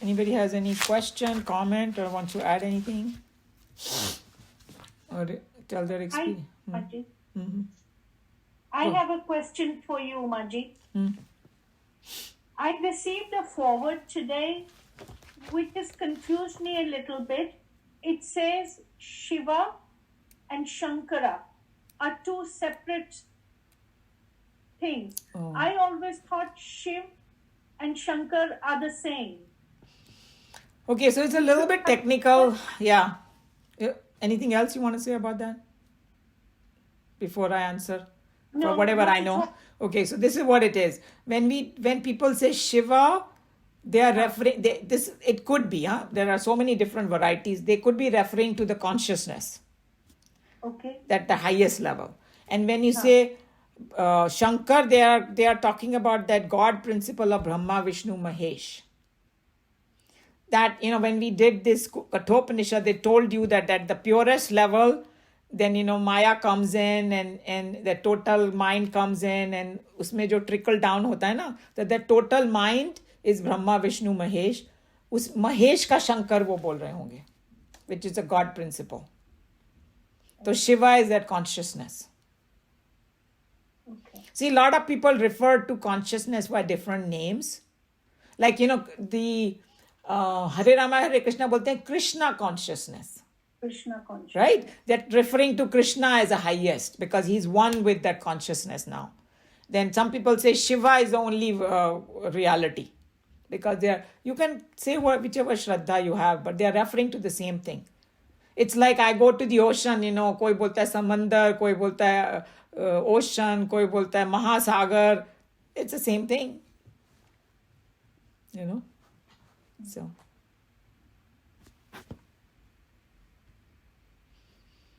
Anybody has any question, comment, or wants to add anything? Or tell their experience? Majid. Mm-hmm. I have a question for you, Majid. I received a forward today which has confused me a little bit. It says Shiva and Shankara are two separate things. Oh. I always thought Shiv and Shankar are the same. Okay, so it's a little bit technical. Yeah. Anything else you want to say about that before I answer? No, For whatever not I at know. all. Okay, so this is what it is. When people say Shiva, they are referring. It could be. There are so many different varieties. They could be referring to the consciousness. Okay. At the highest level. And when you say Shankar, they are talking about that God principle of Brahma, Vishnu, Mahesh. That, when we did this Kathopanishad, they told you that at the purest level, then, Maya comes in and the total mind comes in, and usme jo trickle down hota hai na, that the total mind is Brahma, Vishnu, Mahesh. Us Mahesh ka Shankar wo bol rahe honge, which is a God principle. So Shiva is that consciousness. Okay. See, a lot of people refer to consciousness by different names. Like, the Hare Rama, Hare Krishna bolte hain Krishna consciousness. Krishna consciousness. Right? That referring to Krishna as the highest because he's one with that consciousness now. Then some people say Shiva is the only reality because you can say whichever Shraddha you have, but they are referring to the same thing. It's like I go to the ocean, कोई बोलता है समंदर, कोई बोलता है ocean, कोई बोलता है महासागर. It's the same thing. So.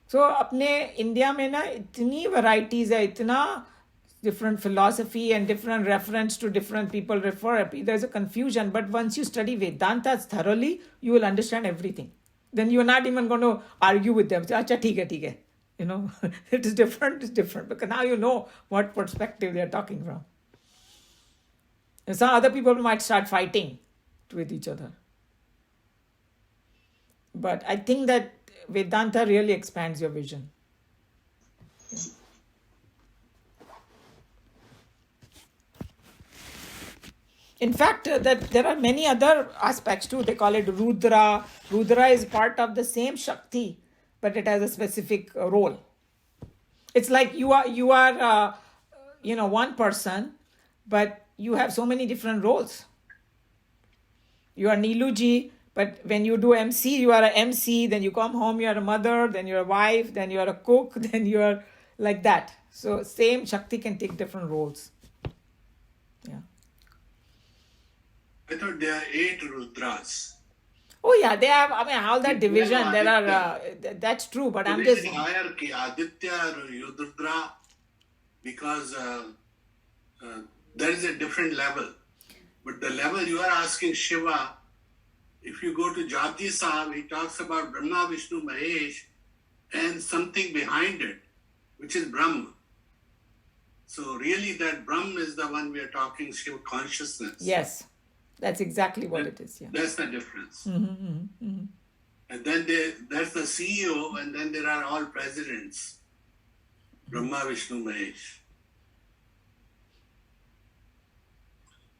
So अपने इंडिया में ना इतनी varieties है, इतना different philosophy and different reference to different people refer. There's a confusion, but once you study Vedanta thoroughly, you will understand everything. Then you're not even going to argue with them. Acha, theek hai. It is different, it's different. Because now you know what perspective they're talking from. And some other people might start fighting with each other. But I think that Vedanta really expands your vision. Yeah. In fact, that there are many other aspects too. They call it Rudra. Rudra is part of the same Shakti, but it has a specific role. It's like you are one person, but you have so many different roles. You are Niluji, but when you do MC, you are an MC. Then you come home, you are a mother. Then you're a wife. Then you are a cook. Then you are like that. So same Shakti can take different roles. Yeah. I thought there are 8 Rudras. Oh yeah, they have. I mean, all that division. There are. That's true, but I'm just. Hierarchy, Aditya, Rudra, because there is a different level. But the level you are asking Shiva, if you go to Jati Sahib, he talks about Brahma, Vishnu, Mahesh, and something behind it, which is Brahma. So really, that Brahma is the one we are talking Shiva consciousness. Yes. That's exactly what it is. Yeah. That's the difference. Mm-hmm. And then that's the CEO, and then there are all presidents. Brahma, Vishnu, Mahesh.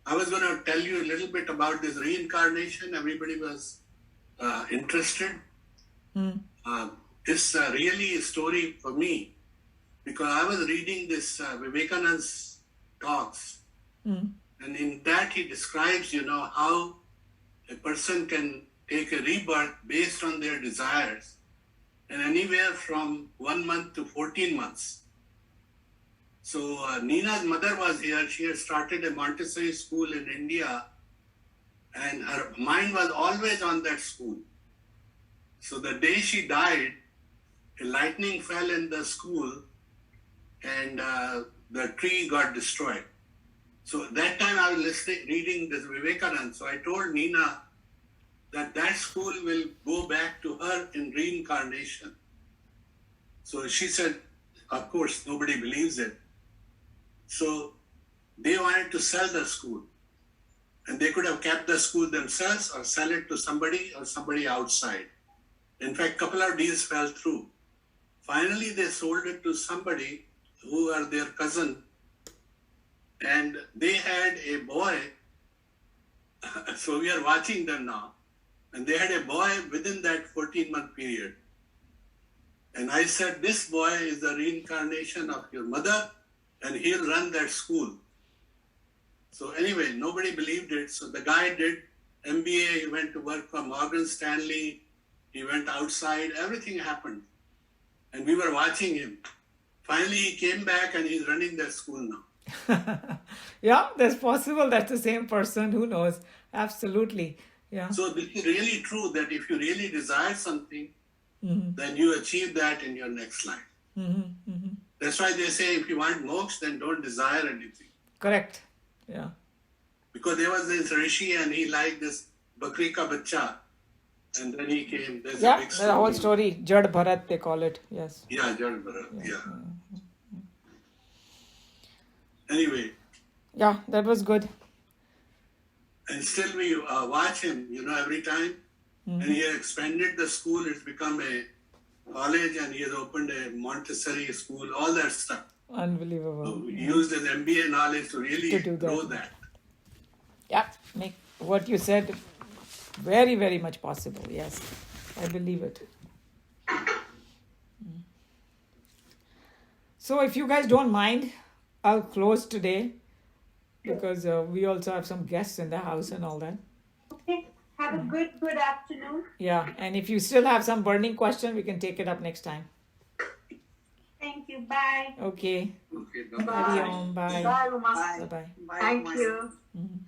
I was going to tell you a little bit about this reincarnation. Everybody was interested. This really a story for me because I was reading this Vivekananda's talks. And in that he describes, how a person can take a rebirth based on their desires and anywhere from 1 month to 14 months. So Nina's mother was here. She had started a Montessori school in India and her mind was always on that school. So the day she died, a lightning fell in the school and the tree got destroyed. So that time I was reading this Vivekananda. So I told Nina that school will go back to her in reincarnation. So she said, of course, nobody believes it. So they wanted to sell the school. And they could have kept the school themselves or sell it to somebody or somebody outside. In fact, a couple of deals fell through. Finally, they sold it to somebody who are their cousin, and they had a boy. So we are watching them now, and they had a boy within that 14-month period. And I said, this boy is the reincarnation of your mother, and he'll run that school. So anyway, nobody believed it. So the guy did MBA, he went to work for Morgan Stanley, he went outside, everything happened. And we were watching him. Finally, he came back and he's running that school now. Yeah, that's possible. That's the same person. Who knows? Absolutely. Yeah. So this is really true that if you really desire something, then you achieve that in your next life. That's why they say if you want moksha, then don't desire anything. Correct. Yeah. Because there was this rishi and he liked this bakri ka bacha. And then he came. There's a big story. The whole story. Jad Bharat, they call it. Yes. Yeah, Jad Bharat. Yeah. Anyway. Yeah, that was good. And still we watch him, every time. And he has expanded the school. It's become a college and he has opened a Montessori school, all that stuff. Unbelievable. So he used his MBA knowledge to really grow that. Yeah, make what you said very, very much possible. Yes, I believe it. So if you guys don't mind, I'll close today because we also have some guests in the house and all that. Okay. Have a good afternoon. Yeah, and if you still have some burning question, we can take it up next time. Thank you. Bye. Okay. Okay, Hari Om. Bye. Bye, Uma. Bye-bye. Thank you. Mhm.